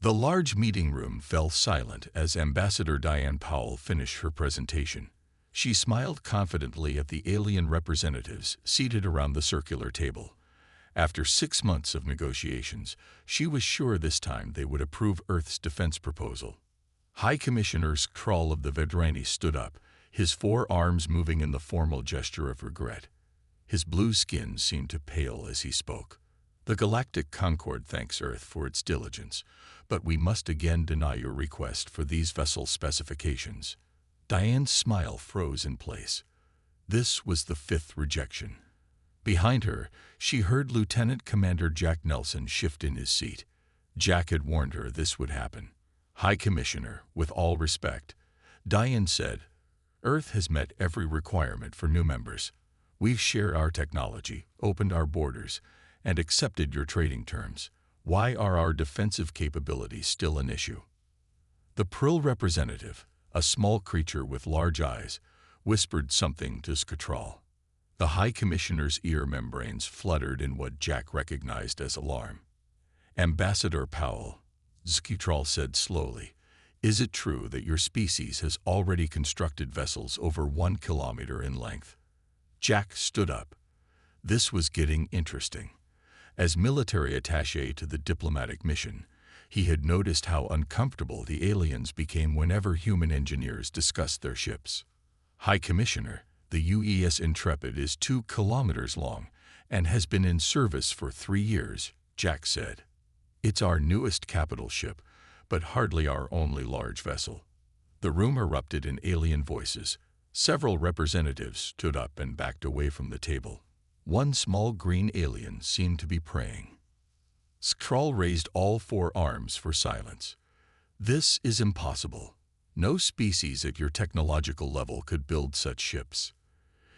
The large meeting room fell silent as Ambassador Diane Powell finished her presentation. She smiled confidently at the alien representatives seated around the circular table. After 6 months of negotiations, she was sure this time they would approve Earth's defense proposal. High Commissioner Skrull of the Vedrani stood up, his 4 arms moving in the formal gesture of regret. His blue skin seemed to pale as he spoke. The Galactic Concord thanks Earth for its diligence, but we must again deny your request for these vessel specifications. Diane's smile froze in place. This was the 5th rejection. Behind her, she heard Lieutenant Commander Jack Nelson shift in his seat. Jack had warned her this would happen. High Commissioner, with all respect, Diane said, Earth has met every requirement for new members. We've shared our technology, opened our borders, and accepted your trading terms. Why are our defensive capabilities still an issue? The Prill representative, a small creature with large eyes, whispered something to Skrull. The High Commissioner's ear membranes fluttered in what Jack recognized as alarm. Ambassador Powell, Skrull said slowly, is it true that your species has already constructed vessels over 1 kilometer in length? Jack stood up. This was getting interesting. As military attaché to the diplomatic mission, he had noticed how uncomfortable the aliens became whenever human engineers discussed their ships. High Commissioner, the UES Intrepid is 2 kilometers long and has been in service for 3 years, Jack said. It's our newest capital ship, but hardly our only large vessel. The room erupted in alien voices. Several representatives stood up and backed away from the table. One small green alien seemed to be praying. Skrull raised all 4 arms for silence. This is impossible. No species at your technological level could build such ships.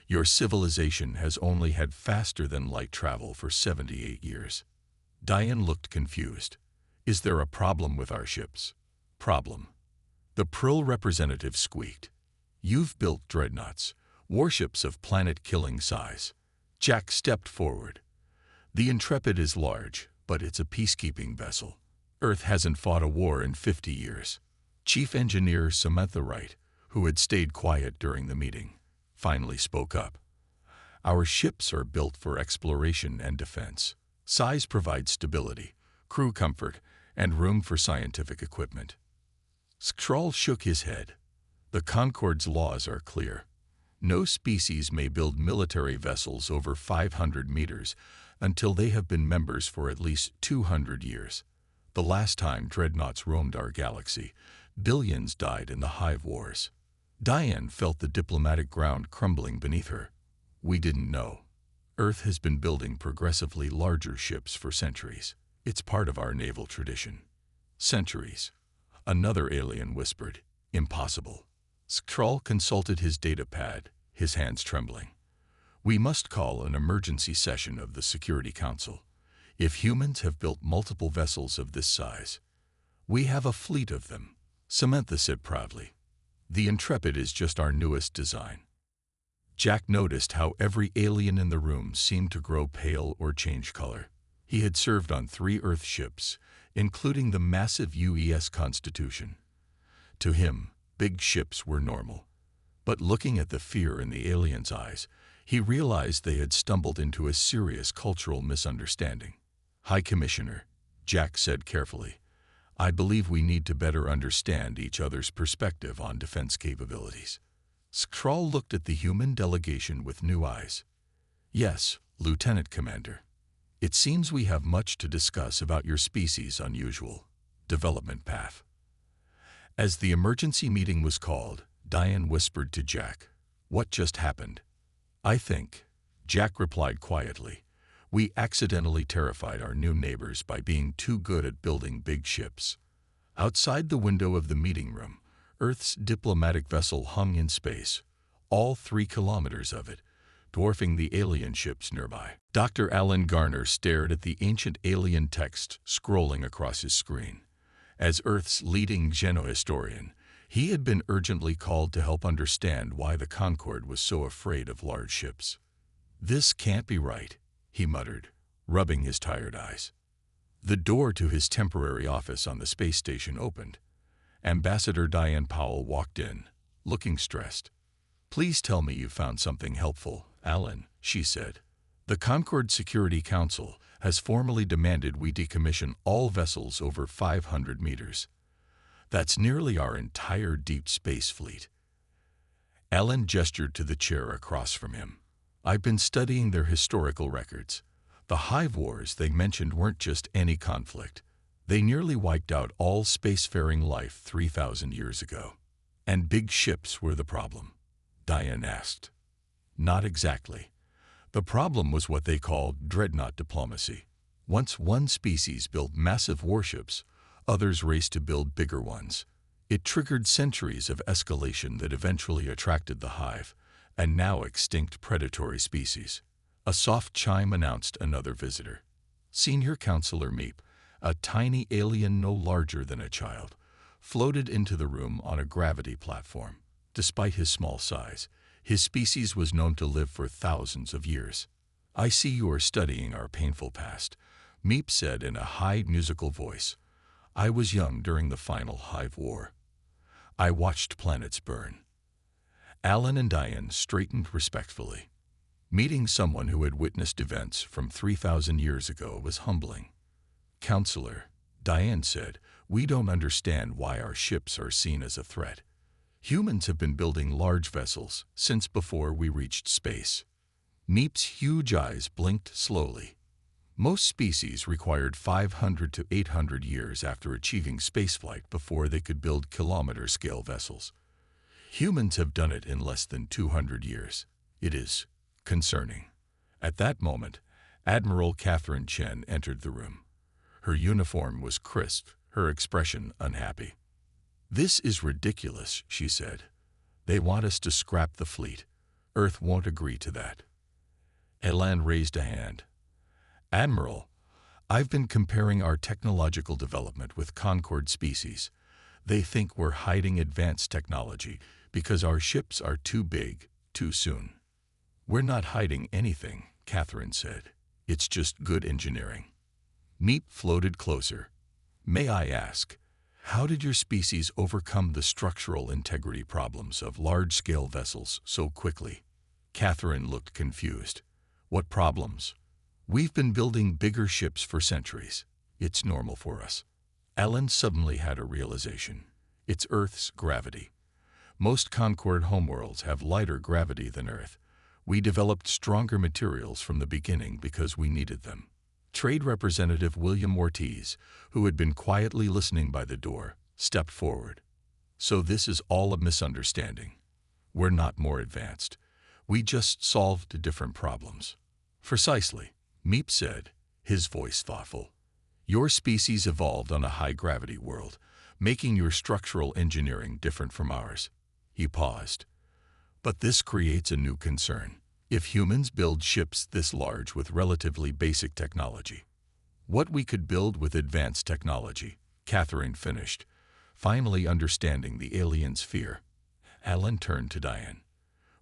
Your civilization has only had faster-than-light travel for 78 years. Diane looked confused. Is there a problem with our ships? Problem. The Prill representative squeaked. You've built dreadnoughts, warships of planet-killing size. Jack stepped forward. The Intrepid is large, but it's a peacekeeping vessel. Earth hasn't fought a war in 50 years. Chief Engineer Samantha Wright, who had stayed quiet during the meeting, finally spoke up. Our ships are built for exploration and defense. Size provides stability, crew comfort, and room for scientific equipment. Skrull shook his head. The Concord's laws are clear. No species may build military vessels over 500 meters until they have been members for at least 200 years. The last time dreadnoughts roamed our galaxy, billions died in the Hive Wars. Diane felt the diplomatic ground crumbling beneath her. We didn't know. Earth has been building progressively larger ships for centuries. It's part of our naval tradition. Centuries. Another alien whispered, impossible. Skrull consulted his data pad, his hands trembling. We must call an emergency session of the Security Council. If humans have built multiple vessels of this size, we have a fleet of them, Samantha said proudly. The Intrepid is just our newest design. Jack noticed how every alien in the room seemed to grow pale or change color. He had served on 3 Earth ships, including the massive UES Constitution. To him, big ships were normal. But looking at the fear in the aliens' eyes, he realized they had stumbled into a serious cultural misunderstanding. High Commissioner, Jack said carefully, I believe we need to better understand each other's perspective on defense capabilities. Skrull looked at the human delegation with new eyes. Yes, Lieutenant Commander. It seems we have much to discuss about your species' unusual development path. As the emergency meeting was called, Diane whispered to Jack, what just happened? I think, Jack replied quietly, we accidentally terrified our new neighbors by being too good at building big ships. Outside the window of the meeting room, Earth's diplomatic vessel hung in space, all 3 kilometers of it, dwarfing the alien ships nearby. Dr. Alan Garner stared at the ancient alien text scrolling across his screen. As Earth's leading genohistorian, he had been urgently called to help understand why the Concorde was so afraid of large ships. This can't be right, he muttered, rubbing his tired eyes. The door to his temporary office on the space station opened. Ambassador Diane Powell walked in, looking stressed. "Please tell me you found something helpful, Alan," she said. "The Concord Security Council has formally demanded we decommission all vessels over 500 meters. That's nearly our entire deep space fleet." Alan gestured to the chair across from him. "I've been studying their historical records. The hive wars they mentioned weren't just any conflict. They nearly wiped out all spacefaring life 3,000 years ago." "And big ships were the problem?" Diane asked. "Not exactly. The problem was what they called dreadnought diplomacy. Once one species built massive warships, others raced to build bigger ones. It triggered centuries of escalation that eventually attracted the hive, and now extinct predatory species." A soft chime announced another visitor. Senior Counselor Meep, a tiny alien no larger than a child, floated into the room on a gravity platform. Despite his small size, his species was known to live for thousands of years. "I see you are studying our painful past," Meep said in a high musical voice. "I was young during the final hive war. I watched planets burn." Alan and Diane straightened respectfully. Meeting someone who had witnessed events from 3,000 years ago was humbling. "Counselor," Diane said, "we don't understand why our ships are seen as a threat. Humans have been building large vessels since before we reached space." Meep's huge eyes blinked slowly. Most species required 500 to 800 years after achieving spaceflight before they could build kilometer-scale vessels. Humans have done it in less than 200 years. It is concerning. At that moment, Admiral Catherine Chen entered the room. Her uniform was crisp, her expression unhappy. "This is ridiculous," she said. "They want us to scrap the fleet. Earth won't agree to that." Elan raised a hand. "Admiral, I've been comparing our technological development with Concord species. They think we're hiding advanced technology because our ships are too big, too soon." "We're not hiding anything," Catherine said. "It's just good engineering." Meep floated closer. "May I ask, how did your species overcome the structural integrity problems of large-scale vessels so quickly?" Catherine looked confused. "What problems?" "We've been building bigger ships for centuries. It's normal for us." Alan suddenly had a realization. It's Earth's gravity. Most Concord homeworlds have lighter gravity than Earth. We developed stronger materials from the beginning because we needed them. Trade Representative William Ortiz, who had been quietly listening by the door, stepped forward. "So this is all a misunderstanding. We're not more advanced. We just solved different problems." "Precisely," Meep said, his voice thoughtful. "Your species evolved on a high-gravity world, making your structural engineering different from ours." He paused. "But this creates a new concern. If humans build ships this large with relatively basic technology, what we could build with advanced technology," Catherine finished, finally understanding the aliens' fear. Alan turned to Diane.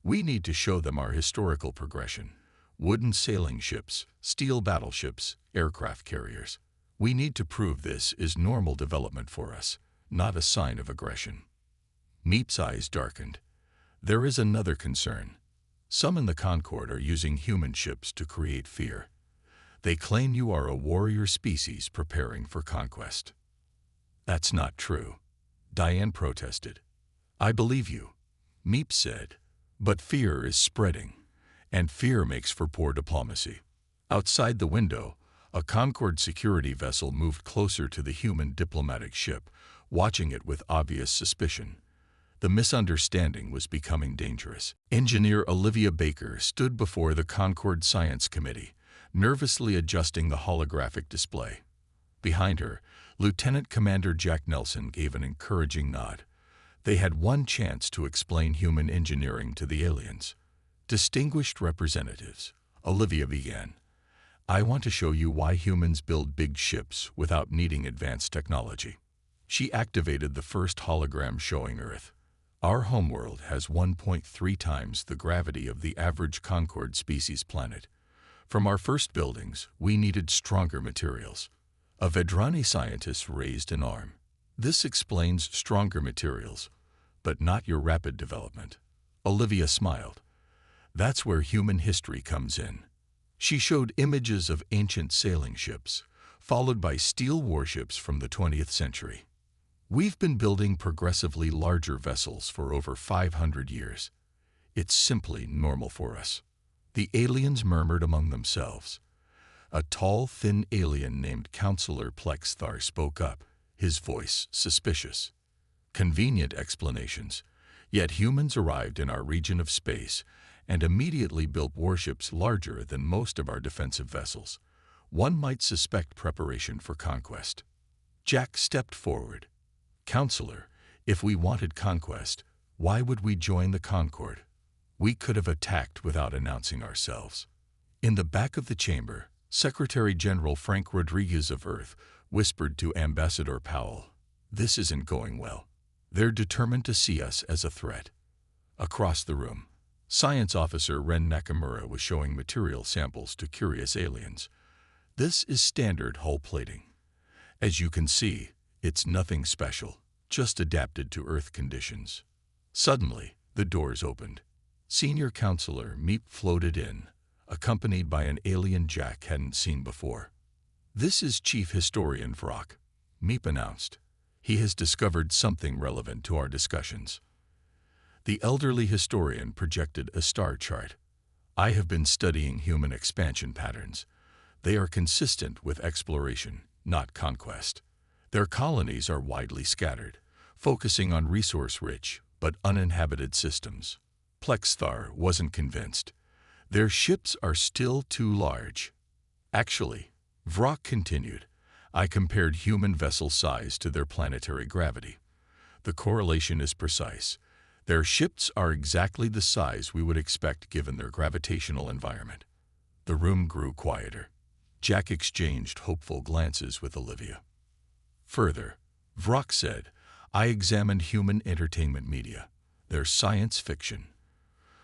"We need to show them our historical progression. Wooden sailing ships, steel battleships, aircraft carriers. We need to prove this is normal development for us, not a sign of aggression." Meep's eyes darkened. "There is another concern. Some in the Concord are using human ships to create fear. They claim you are a warrior species preparing for conquest." "That's not true," Diane protested. "I believe you," Meep said, "but fear is spreading, and fear makes for poor diplomacy." Outside the window, a Concord security vessel moved closer to the human diplomatic ship, watching it with obvious suspicion. The misunderstanding was becoming dangerous. Engineer Olivia Baker stood before the Concord Science Committee, nervously adjusting the holographic display. Behind her, Lieutenant Commander Jack Nelson gave an encouraging nod. They had one chance to explain human engineering to the aliens. "Distinguished representatives," Olivia began, "I want to show you why humans build big ships without needing advanced technology." She activated the first hologram showing Earth. Our homeworld has 1.3 times the gravity of the average Concord species planet. From our first buildings, we needed stronger materials. A Vedrani scientist raised an arm. This explains stronger materials, but not your rapid development. Olivia smiled. That's where human history comes in. She showed images of ancient sailing ships, followed by steel warships from the 20th century. We've been building progressively larger vessels for over 500 years. It's simply normal for us. The aliens murmured among themselves. A tall, thin alien named Counselor Plexthar spoke up, his voice suspicious. Convenient explanations, yet humans arrived in our region of space and immediately built warships larger than most of our defensive vessels. One might suspect preparation for conquest. Jack stepped forward. Counselor, if we wanted conquest, why would we join the Concord? We could have attacked without announcing ourselves. In the back of the chamber, Secretary General Frank Rodriguez of Earth whispered to Ambassador Powell, "This isn't going well. They're determined to see us as a threat." Across the room, Science Officer Ren Nakamura was showing material samples to curious aliens. This is standard hull plating. As you can see, it's nothing special, just adapted to Earth conditions. Suddenly, the doors opened. Senior Counselor Meep floated in, accompanied by an alien Jack hadn't seen before. "This is Chief Historian Vrock," Meep announced. "He has discovered something relevant to our discussions." The elderly historian projected a star chart. "I have been studying human expansion patterns. They are consistent with exploration, not conquest. Their colonies are widely scattered, focusing on resource-rich but uninhabited systems." Plexthar wasn't convinced. "Their ships are still too large." "Actually," Vrock continued, "I compared human vessel size to their planetary gravity. The correlation is precise. Their ships are exactly the size we would expect given their gravitational environment." The room grew quieter. Jack exchanged hopeful glances with Olivia. Further, Vrock said, "I examined human entertainment media. They're science fiction.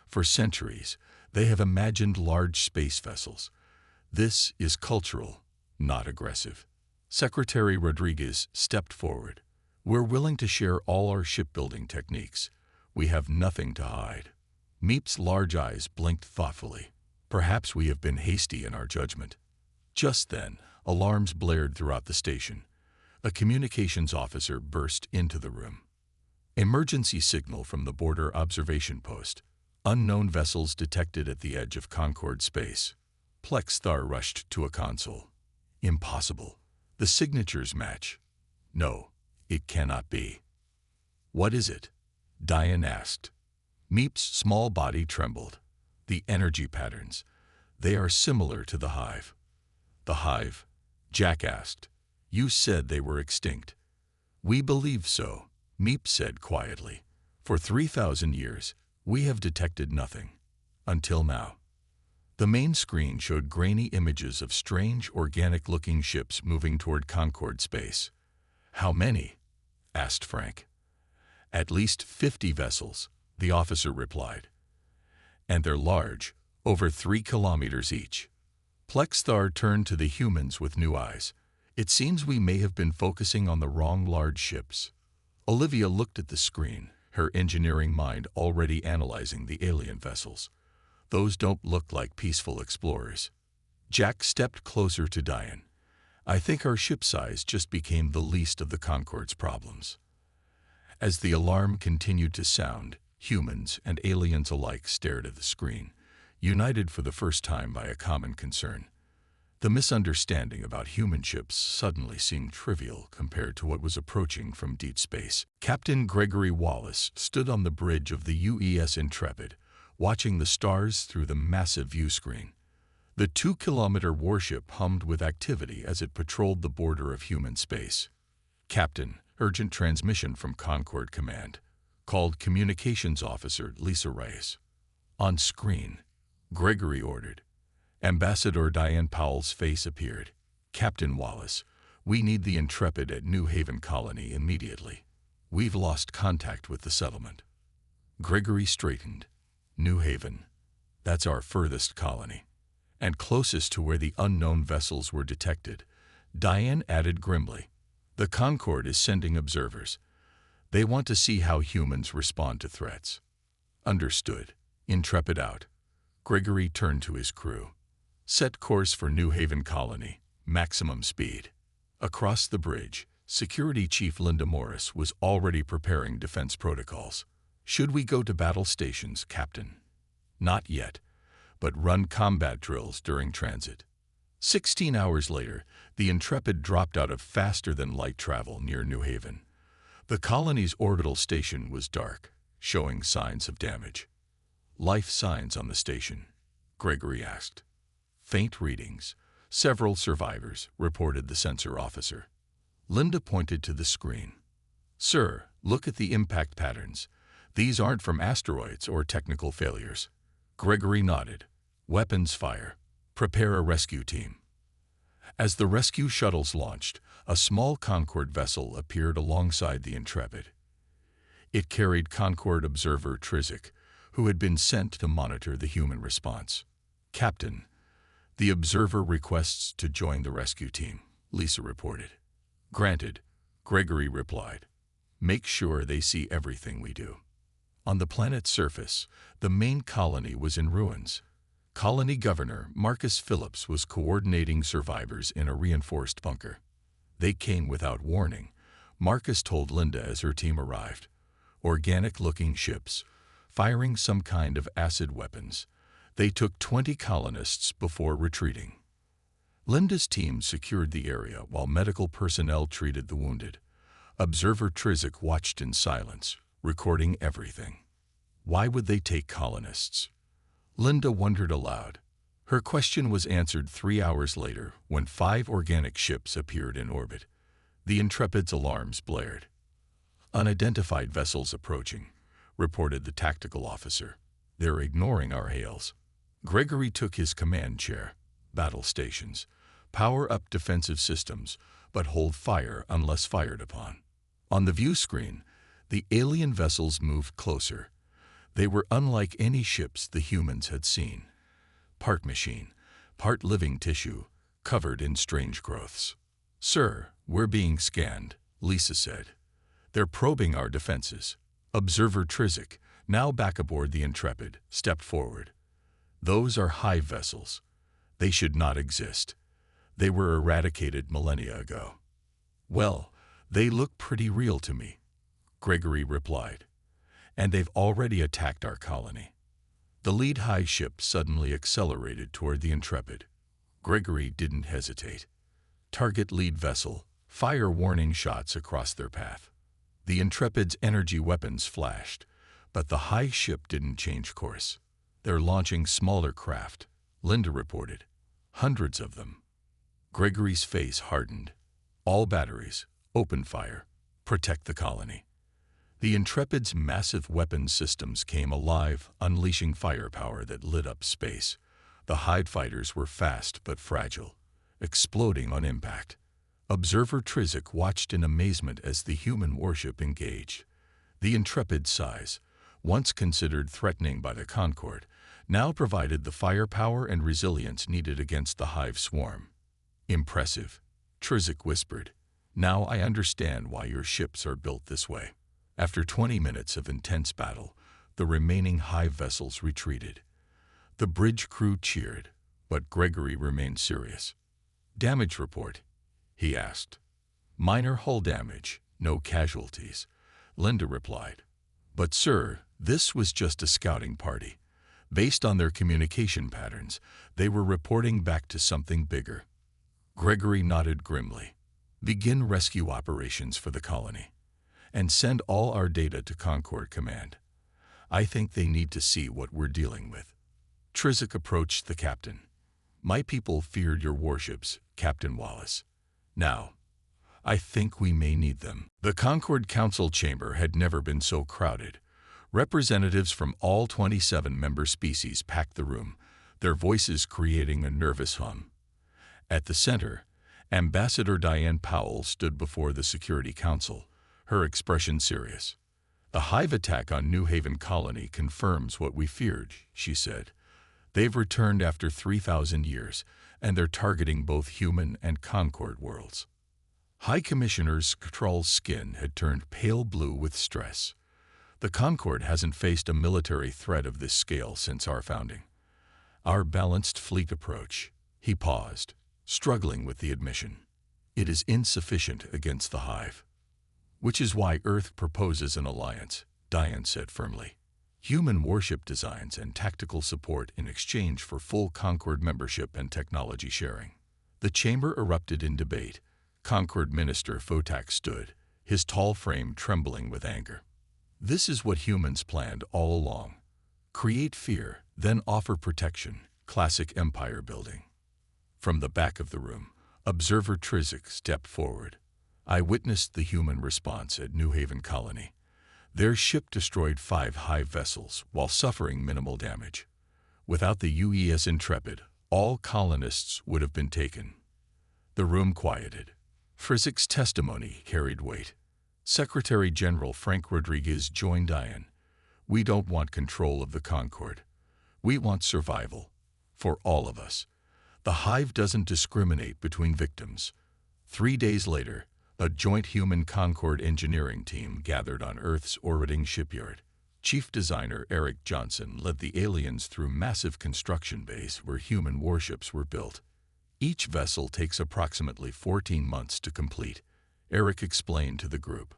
For centuries, they have imagined large space vessels. This is cultural, not aggressive." Secretary Rodriguez stepped forward. "We're willing to share all our shipbuilding techniques. We have nothing to hide." Meep's large eyes blinked thoughtfully. "Perhaps we have been hasty in our judgment." Just then, alarms blared throughout the station. A communications officer burst into the room. "Emergency signal from the border observation post. Unknown vessels detected at the edge of Concord space." Plexthar rushed to a console. "Impossible. The signatures match." "No, it cannot be." "What is it?" Diane asked. Meep's small body trembled. "The energy patterns. They are similar to the hive." "The hive?" Jack asked. "You said they were extinct." "We believe so," Meep said quietly. "For 3,000 years, we have detected nothing. Until now." The main screen showed grainy images of strange, organic-looking ships moving toward Concord space. "How many?" asked Frank. "At least 50 vessels," the officer replied. "And they're large, over 3 kilometers each." Plexthar turned to the humans with new eyes. "It seems we may have been focusing on the wrong large ships." Olivia looked at the screen, her engineering mind already analyzing the alien vessels. "Those don't look like peaceful explorers." Jack stepped closer to Diane. "I think our ship size just became the least of the Concord's problems." As the alarm continued to sound, humans and aliens alike stared at the screen, united for the first time by a common concern. The misunderstanding about human ships suddenly seemed trivial compared to what was approaching from deep space. Captain Gregory Wallace stood on the bridge of the UES Intrepid, watching the stars through the massive view screen. The 2-kilometer warship hummed with activity as it patrolled the border of human space. "Captain, urgent transmission from Concord Command," called Communications Officer Lisa Reyes. On screen, Gregory ordered. Ambassador Diane Powell's face appeared. "Captain Wallace, we need the Intrepid at New Haven Colony immediately. We've lost contact with the settlement." Gregory straightened. "New Haven. That's our furthest colony. And closest to where the unknown vessels were detected. Diane added grimly. The Concorde is sending observers. They want to see how humans respond to threats. Understood. Intrepid out. Gregory turned to his crew. Set course for New Haven Colony. Maximum speed. Across the bridge, Security Chief Linda Morris was already preparing defense protocols. Should we go to battle stations, Captain? Not yet, but run combat drills during transit. 16 hours later, the Intrepid dropped out of faster-than-light travel near New Haven. The colony's orbital station was dark, showing signs of damage. Life signs on the station? Gregory asked. Faint readings. Several survivors, reported the sensor officer. Linda pointed to the screen. Sir, look at the impact patterns. These aren't from asteroids or technical failures. Gregory nodded. Weapons fire. Prepare a rescue team. As the rescue shuttles launched, a small Concorde vessel appeared alongside the Intrepid. It carried Concorde observer Trizik, who had been sent to monitor the human response. Captain, the observer requests to join the rescue team, Lisa reported. Granted, Gregory replied. Make sure they see everything we do. On the planet's surface, the main colony was in ruins. Colony Governor Marcus Phillips was coordinating survivors in a reinforced bunker. They came without warning, Marcus told Linda as her team arrived. Organic-looking ships, firing some kind of acid weapons. They took 20 colonists before retreating. Linda's team secured the area while medical personnel treated the wounded. Observer Trizik watched in silence, recording everything. Why would they take colonists? Linda wondered aloud. Her question was answered 3 hours later when 5 organic ships appeared in orbit. The Intrepid's alarms blared. Unidentified vessels approaching, reported the tactical officer. They're ignoring our hails. Gregory took his command chair. Battle stations. Power up defensive systems, but hold fire unless fired upon. On the view screen, the alien vessels moved closer. They were unlike any ships the humans had seen. Part machine, part living tissue, covered in strange growths. Sir, we're being scanned, Lisa said. They're probing our defenses. Observer Trizik, now back aboard the Intrepid, stepped forward. Those are hive vessels. They should not exist. They were eradicated millennia ago. Well, they look pretty real to me, Gregory replied. And they've already attacked our colony. The lead hive ship suddenly accelerated toward the Intrepid. Gregory didn't hesitate. Target lead vessel, fire warning shots across their path. The Intrepid's energy weapons flashed, but the hive ship didn't change course. They're launching smaller craft, Linda reported. Hundreds of them. Gregory's face hardened. All batteries, open fire, protect the colony. The Intrepid's massive weapons systems came alive, unleashing firepower that lit up space. The hive fighters were fast but fragile, exploding on impact. Observer Trizik watched in amazement as the human warship engaged. The Intrepid's size, once considered threatening by the Concorde, now provided the firepower and resilience needed against the hive swarm. Impressive, Trizik whispered. Now I understand why your ships are built this way. After 20 minutes of intense battle, the remaining hive vessels retreated. The bridge crew cheered, but Gregory remained serious. Damage report, he asked. Minor hull damage, no casualties, Linda replied. But sir, this was just a scouting party. Based on their communication patterns, they were reporting back to something bigger. Gregory nodded grimly. Begin rescue operations for the colony. And send all our data to Concorde Command. I think they need to see what we're dealing with. Trizik approached the captain. My people feared your warships, Captain Wallace. Now, I think we may need them. The Concorde Council chamber had never been so crowded. Representatives from all 27 member species packed the room, their voices creating a nervous hum. At the center, Ambassador Diane Powell stood before the Security Council, her expression serious. The hive attack on New Haven Colony confirms what we feared, she said. They've returned after 3,000 years, and they're targeting both human and Concord worlds. High Commissioner Skrul's skin had turned pale blue with stress. The Concord hasn't faced a military threat of this scale since our founding. Our balanced fleet approach, he paused, struggling with the admission. It is insufficient against the Hive. Which is why Earth proposes an alliance, Diane said firmly. Human warship designs and tactical support in exchange for full Concord membership and technology sharing. The chamber erupted in debate. Concord Minister Fotak stood, his tall frame trembling with anger. This is what humans planned all along. Create fear, then offer protection. Classic empire building. From the back of the room, Observer Trizik stepped forward. I witnessed the human response at New Haven Colony. Their ship destroyed 5 Hive vessels while suffering minimal damage. Without the UES Intrepid, all colonists would have been taken. The room quieted. Trizik's testimony carried weight. Secretary General Frank Rodriguez joined Diane. We don't want control of the Concord. We want survival. For all of us. The Hive doesn't discriminate between victims. 3 days later, a joint human Concord engineering team gathered on Earth's orbiting shipyard. Chief designer Eric Johnson led the aliens through massive construction base where human warships were built. Each vessel takes approximately 14 months to complete, Eric explained to the group.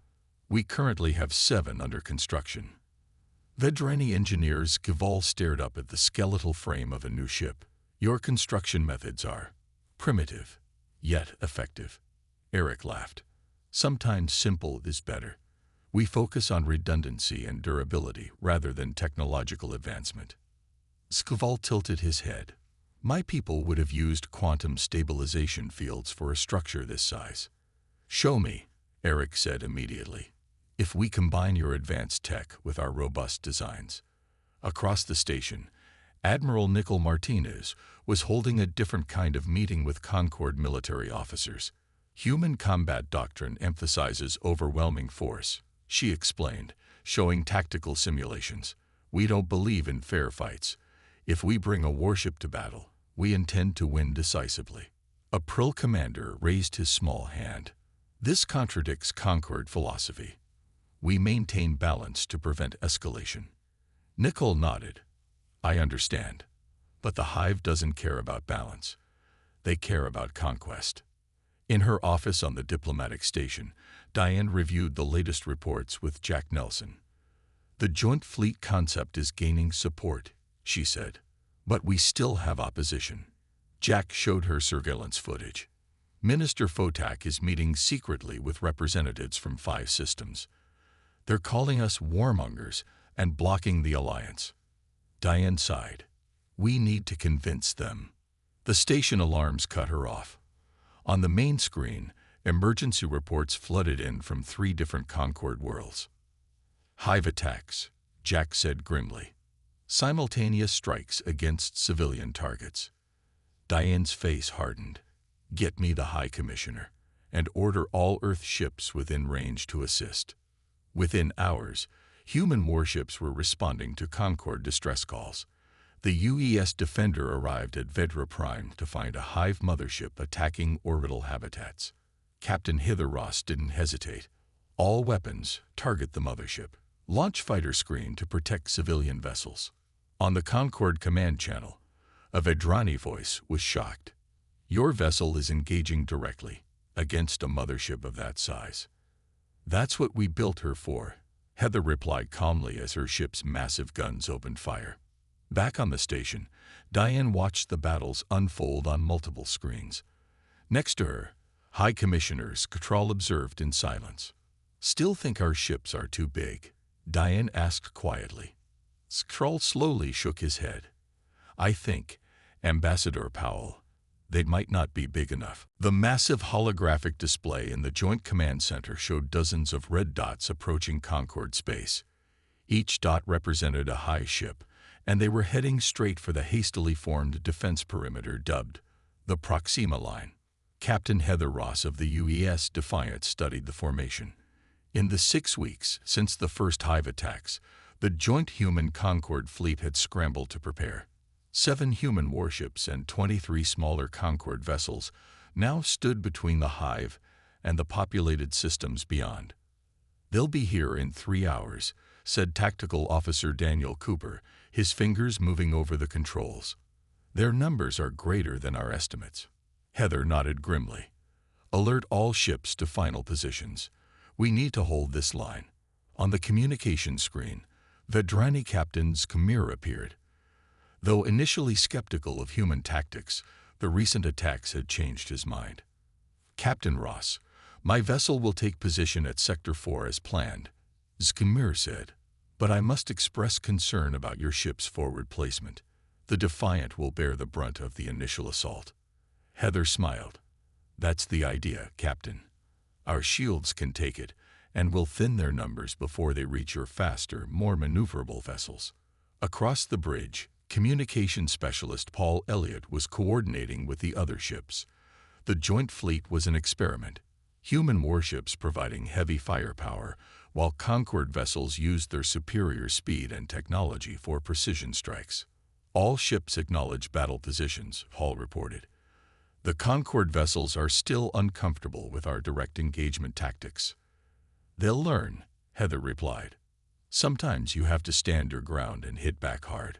We currently have 7 under construction. Vedrani engineers Gival stared up at the skeletal frame of a new ship. Your construction methods are primitive, yet effective. Eric laughed. Sometimes simple is better. We focus on redundancy and durability rather than technological advancement. Skval tilted his head. My people would have used quantum stabilization fields for a structure this size. Show me, Eric said immediately. If we combine your advanced tech with our robust designs. Across the station, Admiral Nicole Martinez was holding a different kind of meeting with Concord military officers. Human combat doctrine emphasizes overwhelming force, she explained, showing tactical simulations. We don't believe in fair fights. If we bring a warship to battle, we intend to win decisively. A Prill commander raised his small hand. This contradicts Concord philosophy. We maintain balance to prevent escalation. Nicole nodded. I understand. But the Hive doesn't care about balance. They care about conquest. In her office on the diplomatic station, Diane reviewed the latest reports with Jack Nelson. The joint fleet concept is gaining support, she said. But we still have opposition. Jack showed her surveillance footage. Minister Fotak is meeting secretly with representatives from 5 systems. They're calling us warmongers and blocking the alliance. Diane sighed. We need to convince them. The station alarms cut her off. On the main screen, emergency reports flooded in from 3 different Concord worlds. Hive attacks, Jack said grimly. Simultaneous strikes against civilian targets. Diane's face hardened. Get me the High Commissioner, and order all Earth ships within range to assist. Within hours, human warships were responding to Concord distress calls. The UES Defender arrived at Vedra Prime to find a Hive mothership attacking orbital habitats. Captain Hither Ross didn't hesitate. All weapons, target the mothership. Launch fighter screen to protect civilian vessels. On the Concord command channel, a Vedrani voice was shocked. Your vessel is engaging directly against a mothership of that size. That's what we built her for, Heather replied calmly as her ship's massive guns opened fire. Back on the station, Diane watched the battles unfold on multiple screens. Next to her, High Commissioner Skrul observed in silence. Still think our ships are too big? Diane asked quietly. Skrul slowly shook his head. I think, Ambassador Powell, they might not be big enough. The massive holographic display in the Joint Command Center showed dozens of red dots approaching Concord space. Each dot represented a Hive ship, and they were heading straight for the hastily formed defense perimeter dubbed the Proxima Line. Captain Heather Ross of the UES Defiant studied the formation. In the 6 weeks since the first Hive attacks, the joint human Concord fleet had scrambled to prepare. 7 human warships and 23 smaller Concord vessels now stood between the hive and the populated systems beyond. "They'll be here in 3 hours," said Tactical Officer Daniel Cooper, his fingers moving over the controls. "Their numbers are greater than our estimates." Heather nodded grimly. "Alert all ships to final positions. We need to hold this line." On the communication screen, Vedrani Captain Skimir appeared. Though initially skeptical of human tactics, the recent attacks had changed his mind. "Captain Ross, my vessel will take position at Sector 4 as planned," Skimir said. "But I must express concern about your ship's forward placement. The Defiant will bear the brunt of the initial assault." Heather smiled. "That's the idea, Captain. Our shields can take it, and will thin their numbers before they reach your faster, more maneuverable vessels." Across the bridge, Communication Specialist Paul Elliott was coordinating with the other ships. The joint fleet was an experiment, human warships providing heavy firepower, while Concord vessels used their superior speed and technology for precision strikes. "All ships acknowledge battle positions," Paul reported. "The Concord vessels are still uncomfortable with our direct engagement tactics." "They'll learn," Heather replied. "Sometimes you have to stand your ground and hit back hard."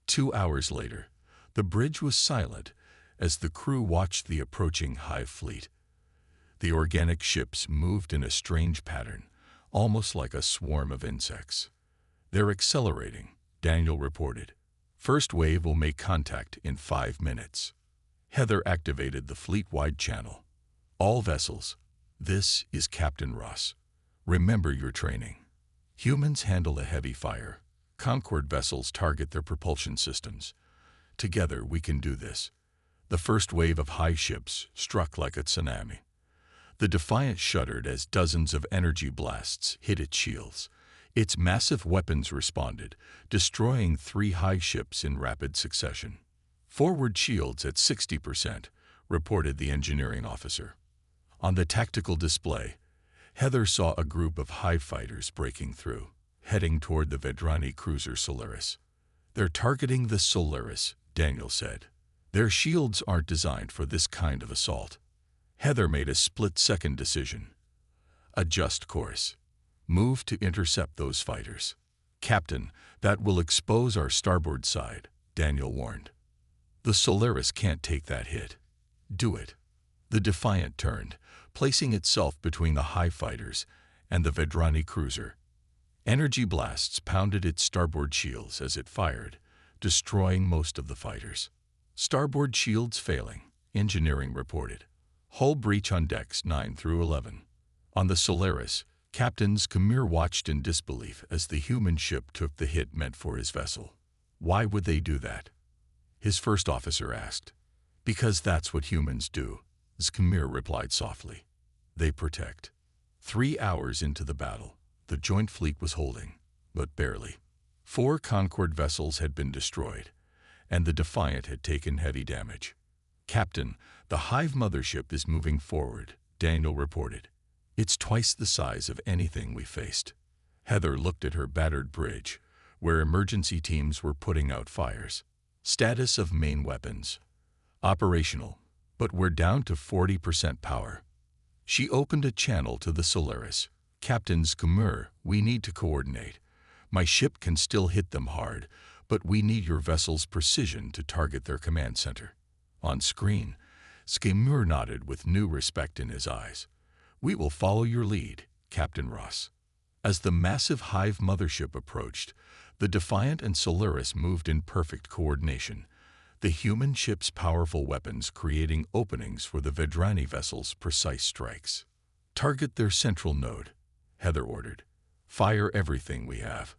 2 hours later, the bridge was silent as the crew watched the approaching hive fleet. The organic ships moved in a strange pattern, almost like a swarm of insects. "They're accelerating," Daniel reported. "First wave will make contact in 5 minutes." Heather activated the fleet-wide channel. "All vessels, this is Captain Ross. Remember your training. Humans handle a heavy fire. Concord vessels target their propulsion systems. Together we can do this." The first wave of high ships struck like a tsunami. The Defiant shuddered as dozens of energy blasts hit its shields. Its massive weapons responded, destroying 3 high ships in rapid succession. "Forward shields at 60%, reported the engineering officer. On the tactical display, Heather saw a group of hive fighters breaking through, heading toward the Vedrani cruiser Solaris. "They're targeting the Solaris," Daniel said. "Their shields aren't designed for this kind of assault." Heather made a split-second decision. "Adjust course. Move to intercept those fighters." "Captain, that will expose our starboard side," Daniel warned. "The Solaris can't take that hit." "Do it." The Defiant turned, placing itself between the hive fighters and the Vedrani cruiser. Energy blasts pounded its starboard shields as it fired, destroying most of the fighters. "Starboard shields failing," engineering reported. "Hull breach on decks 9 through 11. On the Solaris, Captain Skimir watched in disbelief as the human ship took the hit meant for his vessel. "Why would they do that?" his first officer asked. "Because that's what humans do," Skimir replied softly. "They protect." 3 hours into the battle, the joint fleet was holding, but barely. 4 Concord vessels had been destroyed, and the Defiant had taken heavy damage. "Captain, the Hive mothership is moving forward," Daniel reported. "It's twice the size of anything we faced." Heather looked at her battered bridge, where emergency teams were putting out fires. "Status of main weapons: operational, but we're down to 40% power." She opened a channel to the Solaris. "Captain Skimir, we need to coordinate. My ship can still hit them hard, but we need your vessel's precision to target their command center." On screen, Skimir nodded with new respect in his eyes. "We will follow your lead, Captain Ross." As the massive Hive mothership approached, the Defiant and Solaris moved in perfect coordination, the human ship's powerful weapons creating openings for the Vedrani vessel's precise strikes. "Target their central node," Heather ordered. "Fire everything we have."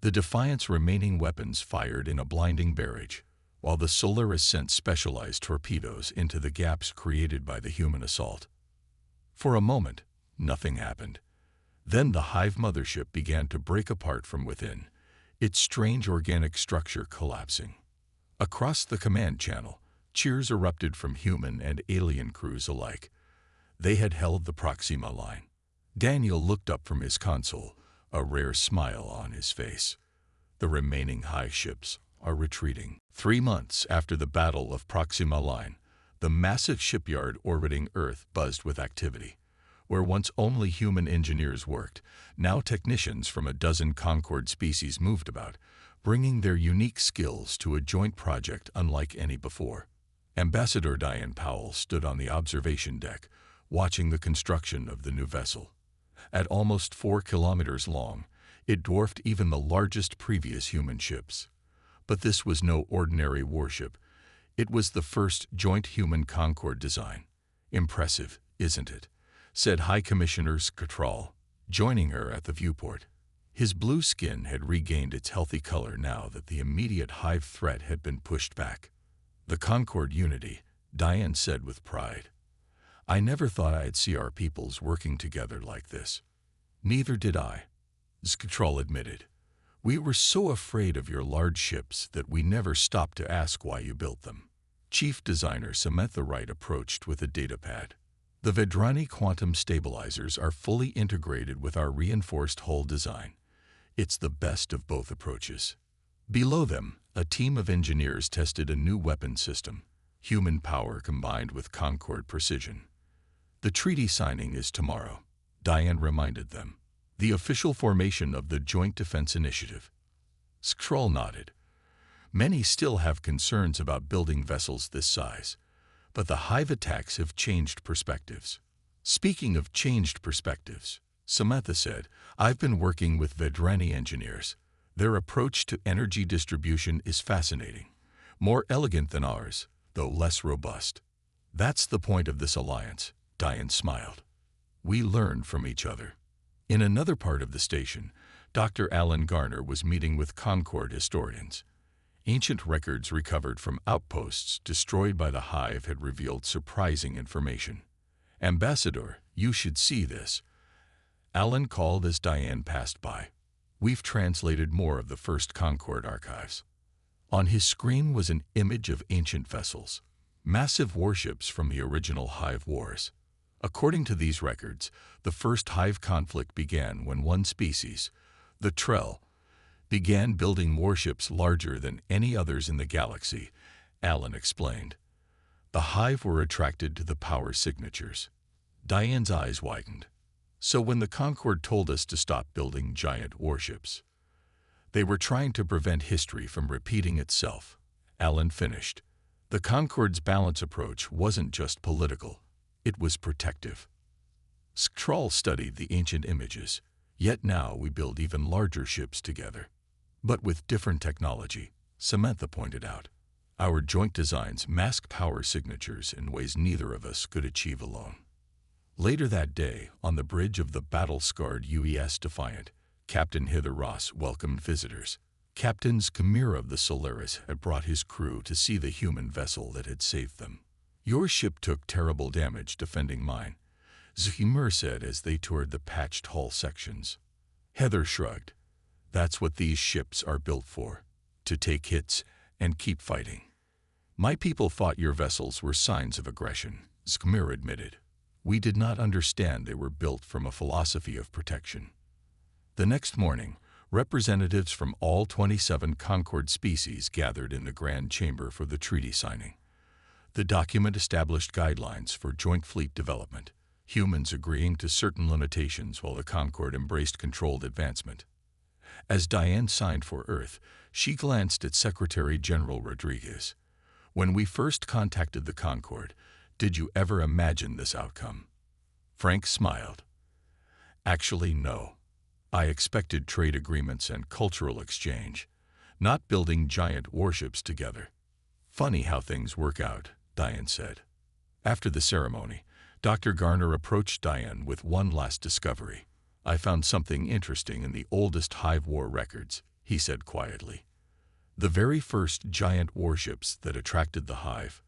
The Defiant's remaining weapons fired in a blinding barrage, while the Solaris sent specialized torpedoes into the gaps created by the human assault. For a moment, nothing happened. Then the Hive mothership began to break apart from within, its strange organic structure collapsing. Across the command channel, cheers erupted from human and alien crews alike. They had held the Proxima line. Daniel looked up from his console, a rare smile on his face. The remaining Hive ships are retreating. 3 months after the Battle of Proxima Line, the massive shipyard orbiting Earth buzzed with activity. Where once only human engineers worked, now technicians from a dozen Concorde species moved about, bringing their unique skills to a joint project unlike any before. Ambassador Diane Powell stood on the observation deck, watching the construction of the new vessel. At almost 4 kilometers long, it dwarfed even the largest previous human ships. But this was no ordinary warship. It was the first joint human Concorde design. "Impressive, isn't it?" said High Commissioner Scatrall, joining her at the viewport. His blue skin had regained its healthy color now that the immediate hive threat had been pushed back. "The Concorde unity," Diane said with pride. "I never thought I'd see our peoples working together like this." "Neither did I," Scatrall admitted. "We were so afraid of your large ships that we never stopped to ask why you built them." Chief Designer Samantha Wright approached with a datapad. "The Vedrani quantum stabilizers are fully integrated with our reinforced hull design. It's the best of both approaches." Below them, a team of engineers tested a new weapon system, human power combined with Concorde precision. "The treaty signing is tomorrow," Diane reminded them. "The official formation of the Joint Defense Initiative." Scatrall nodded. "Many still have concerns about building vessels this size, but the hive attacks have changed perspectives." "Speaking of changed perspectives," Samantha said, "I've been working with Vedrani engineers. Their approach to energy distribution is fascinating. More elegant than ours, though less robust." "That's the point of this alliance," Diane smiled. "We learn from each other." In another part of the station, Dr. Alan Garner was meeting with Concorde historians. Ancient records recovered from outposts destroyed by the hive had revealed surprising information. "Ambassador, you should see this," Alan called as Diane passed by. "We've translated more of the first Concorde archives." On his screen was an image of ancient vessels, massive warships from the original Hive Wars. According to these records, the first hive conflict began when one species, the Trell, began building warships larger than any others in the galaxy, Alan explained. The hive were attracted to the power signatures. Diane's eyes widened. "So when the Concorde told us to stop building giant warships, they were trying to prevent history from repeating itself," Alan finished. "The Concorde's balance approach wasn't just political, it was protective." Scatrall studied the ancient images. "Yet now we build even larger ships together. But with different technology," Samantha pointed out. "Our joint designs mask power signatures in ways neither of us could achieve alone." Later that day, on the bridge of the battle-scarred UES Defiant, Captain Hither Ross welcomed visitors. Captain Chimera of the Solaris had brought his crew to see the human vessel that had saved them. "Your ship took terrible damage defending mine," Chimera said as they toured the patched hull sections. Heather shrugged. "That's what these ships are built for, to take hits and keep fighting." "My people thought your vessels were signs of aggression," Chimera admitted. "We did not understand they were built from a philosophy of protection." The next morning, representatives from all 27 Concorde species gathered in the Grand Chamber for the treaty signing. The document established guidelines for joint fleet development, humans agreeing to certain limitations while the Concorde embraced controlled advancement. As Diane signed for Earth, she glanced at Secretary General Rodriguez. "When we first contacted the Concorde, did you ever imagine this outcome?" Frank smiled. "Actually, no. I expected trade agreements and cultural exchange, not building giant warships together." "Funny how things work out," Diane said. After the ceremony, Dr. Garner approached Diane with one last discovery. "I found something interesting in the oldest Hive War records," he said quietly. "The very first giant warships that attracted the Hive,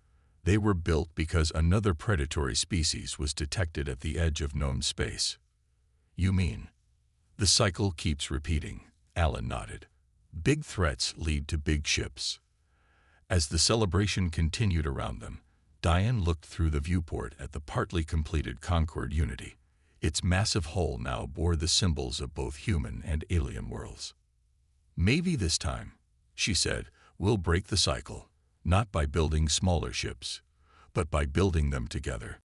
they were built because another predatory species was detected at the edge of known space." "You mean?" "The cycle keeps repeating," Alan nodded. "Big threats lead to big ships." As the celebration continued around them, Diane looked through the viewport at the partly completed Concorde Unity. Its massive hull now bore the symbols of both human and alien worlds. "Maybe this time," she said, We'll break the cycle, not by building smaller ships, but by building them together.